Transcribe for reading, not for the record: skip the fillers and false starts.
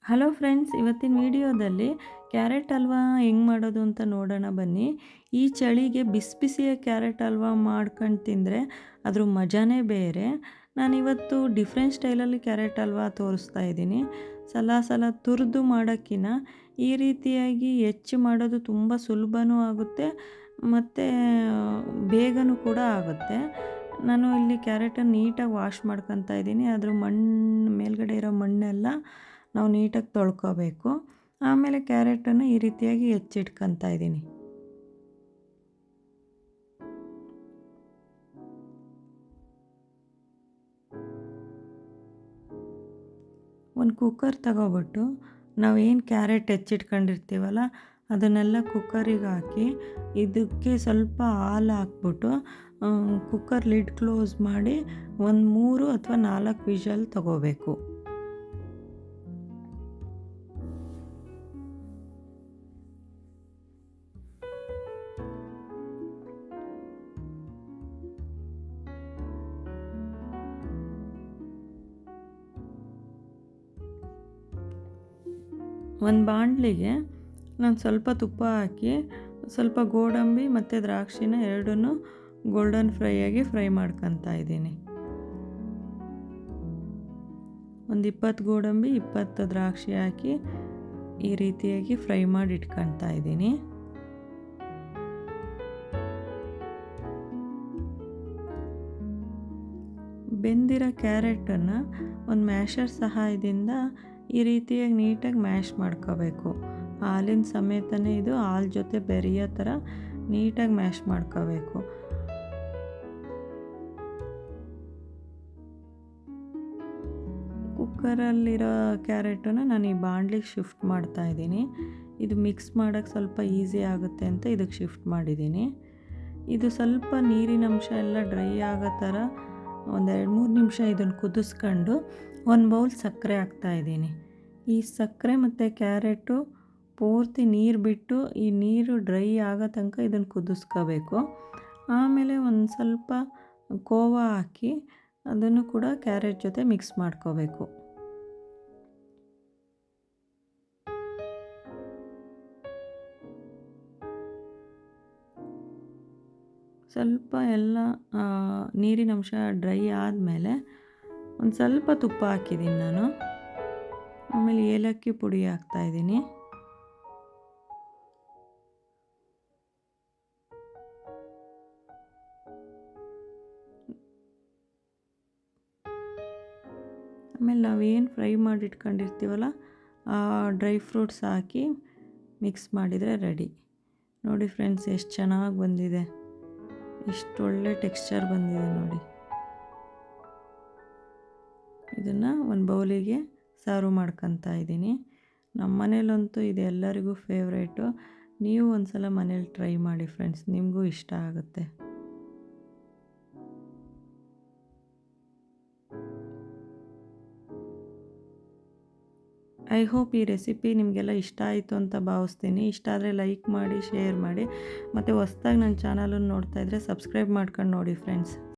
Hello friends, ಇವತ್ತಿನ ವಿಡಿಯೋದಲ್ಲಿ carrot halwa ಹೆಂಗೆ ಮಾಡೋದು ಅಂತ ನೋಡೋಣ ಬನ್ನಿ. ಈ ಚಳಿಗೆ ಬಿಸಿ ಬಿಸಿಯ ಕ್ಯಾರೆಟ್ ಹಲ್ವಾ ಮಾಡ್ಕೊಂಡು ತಿಂದರೆ ಅದ್ರ ಮಜಾನೇ ಬೇರೆ. ನಾನಿವತ್ತು ಡಿಫ್ರೆಂಟ್ ಸ್ಟೈಲಲ್ಲಿ ಕ್ಯಾರೆಟ್ ಹಲ್ವಾ ತೋರಿಸ್ತಾ ಇದ್ದೀನಿ. ಸಲ ತುರಿದು ಮಾಡೋಕ್ಕಿಂತ ಈ ರೀತಿಯಾಗಿ ಹೆಚ್ಚು ಮಾಡೋದು ತುಂಬ ಸುಲಭನೂ ಆಗುತ್ತೆ ಮತ್ತು ಬೇಗನೂ ಕೂಡ ಆಗುತ್ತೆ. ನಾನು ಇಲ್ಲಿ ಕ್ಯಾರೆಟನ್ನು ನೀಟಾಗಿ ವಾಶ್ ಮಾಡ್ಕೊತಾ ಇದ್ದೀನಿ. ಅದ್ರ ಮಣ್ಣು ಮೇಲ್ಗಡೆ ಇರೋ ಮಣ್ಣೆಲ್ಲ ನಾವು ನೀಟಾಗಿ ತೊಳ್ಕೊಬೇಕು. ಆಮೇಲೆ ಕ್ಯಾರೆಟನ್ನು ಈ ರೀತಿಯಾಗಿ ಹೆಚ್ಚಿಟ್ಕೊತಾ ಇದ್ದೀನಿ. ಒಂದು ಕುಕ್ಕರ್ ತಗೊಬಿಟ್ಟು ನಾವೇನು ಕ್ಯಾರೆಟ್ ಹೆಚ್ಚಿಟ್ಕೊಂಡಿರ್ತೀವಲ್ಲ ಅದನ್ನೆಲ್ಲ ಕುಕ್ಕರಿಗೆ ಹಾಕಿ ಇದಕ್ಕೆ ಸ್ವಲ್ಪ ಹಾಲು ಹಾಕ್ಬಿಟ್ಟು ಕುಕ್ಕರ್ ಲಿಡ್ ಕ್ಲೋಸ್ ಮಾಡಿ ಒಂದು 3 ಅಥವಾ 4 ವಿಷಲ್ ತಗೋಬೇಕು. ಒಂದು ಬಾಣಲಿಗೆ ನಾನು ಸ್ವಲ್ಪ ತುಪ್ಪ ಹಾಕಿ ಸ್ವಲ್ಪ ಗೋಡಂಬಿ ಮತ್ತು ದ್ರಾಕ್ಷಿನ ಎರಡನ್ನೂ ಗೋಲ್ಡನ್ ಫ್ರೈ ಮಾಡ್ಕೊತಾ ಇದ್ದೀನಿ. ಒಂದು 20 ಗೋಡಂಬಿ 20 ದ್ರಾಕ್ಷಿ ಹಾಕಿ ಈ ರೀತಿಯಾಗಿ ಫ್ರೈ ಮಾಡಿ ಇಟ್ಕೊತಾ ಇದ್ದೀನಿ. ಬೆಂದಿರೋ ಕ್ಯಾರೆಟನ್ನು ಒಂದು ಮ್ಯಾಶರ್ ಸಹಾಯದಿಂದ ಈ ರೀತಿಯಾಗಿ ನೀಟಾಗಿ ಮ್ಯಾಶ್ ಮಾಡ್ಕೋಬೇಕು. ಹಾಲಿನ ಸಮೇತನೇ ಇದು ಹಾಲು ಜೊತೆ ಬೆರೆಯೋ ಥರ ನೀಟಾಗಿ ಮ್ಯಾಶ್ ಮಾಡ್ಕೋಬೇಕು. ಕುಕ್ಕರಲ್ಲಿರೋ ಕ್ಯಾರೆಟನ್ನು ನಾನು ಈ ಬಾಣಲಿಗೆ ಶಿಫ್ಟ್ ಮಾಡ್ತಾ ಇದ್ದೀನಿ. ಇದು ಮಿಕ್ಸ್ ಮಾಡೋಕ್ಕೆ ಸ್ವಲ್ಪ ಈಸಿ ಆಗುತ್ತೆ ಅಂತ ಇದಕ್ಕೆ ಶಿಫ್ಟ್ ಮಾಡಿದ್ದೀನಿ. ಇದು ಸ್ವಲ್ಪ ನೀರಿನ ಅಂಶ ಎಲ್ಲ ಡ್ರೈ ಆಗೋ ಥರ ಒಂದು 2-3 ನಿಮಿಷ ಇದನ್ನು ಕುದಿಸ್ಕೊಂಡು ಒಂದು ಬೌಲ್ ಸಕ್ಕರೆ ಹಾಕ್ತಾಯಿದ್ದೀನಿ. ಈ ಸಕ್ಕರೆ ಮತ್ತು ಕ್ಯಾರೆಟು ಪೂರ್ತಿ ನೀರು ಬಿಟ್ಟು ಈ ನೀರು ಡ್ರೈ ಆಗೋ ತನಕ ಇದನ್ನು ಕುದಿಸ್ಕೋಬೇಕು. ಆಮೇಲೆ ಒಂದು ಸ್ವಲ್ಪ ಕೋವಾ ಹಾಕಿ ಅದನ್ನು ಕೂಡ ಕ್ಯಾರೆಟ್ ಜೊತೆ ಮಿಕ್ಸ್ ಮಾಡ್ಕೋಬೇಕು. ಸ್ವಲ್ಪ ಎಲ್ಲ ನೀರಿನ ಅಂಶ ಡ್ರೈ ಆದಮೇಲೆ ಒಂದು ಸ್ವಲ್ಪ ತುಪ್ಪ ಹಾಕಿದ್ದೀನಿ ನಾನು. ಆಮೇಲೆ ಏಲಕ್ಕಿ ಪುಡಿ ಹಾಕ್ತಾಯಿದ್ದೀನಿ. ಆಮೇಲೆ ನಾವೇನು ಫ್ರೈ ಮಾಡಿ ಇಟ್ಕೊಂಡಿರ್ತೀವಲ್ಲ ಆ ಡ್ರೈ ಫ್ರೂಟ್ಸ್ ಹಾಕಿ ಮಿಕ್ಸ್ ಮಾಡಿದರೆ ರೆಡಿ. ನೋಡಿ ಫ್ರೆಂಡ್ಸ್, ಎಷ್ಟು ಚೆನ್ನಾಗಿ ಬಂದಿದೆ, ಎಷ್ಟು ಒಳ್ಳೆ ಟೆಕ್ಸ್ಚರ್ ಬಂದಿದೆ ನೋಡಿ. ಇದನ್ನು ಒಂದು ಬೌಲಿಗೆ ಸರ್ವ್ ಮಾಡ್ಕೊತಾ ಇದ್ದೀನಿ. ನಮ್ಮ ಮನೇಲಂತೂ ಇದು ಎಲ್ಲರಿಗೂ ಫೇವ್ರೇಟು. ನೀವು ಒಂದು ಸಲ ಮನೇಲಿ ಟ್ರೈ ಮಾಡಿ ಫ್ರೆಂಡ್ಸ್, ನಿಮಗೂ ಇಷ್ಟ ಆಗುತ್ತೆ. ಐ ಹೋಪ್ ಈ ರೆಸಿಪಿ ನಿಮಗೆಲ್ಲ ಇಷ್ಟ ಆಯಿತು ಅಂತ ಭಾವಿಸ್ತೀನಿ. ಇಷ್ಟ ಆದರೆ ಲೈಕ್ ಮಾಡಿ, ಶೇರ್ ಮಾಡಿ, ಮತ್ತು ಹೊಸ್ದಾಗಿ ನನ್ನ ಚಾನಲನ್ನು ನೋಡ್ತಾಯಿದ್ರೆ ಸಬ್ಸ್ಕ್ರೈಬ್ ಮಾಡ್ಕೊಂಡು ನೋಡಿ ಫ್ರೆಂಡ್ಸ್.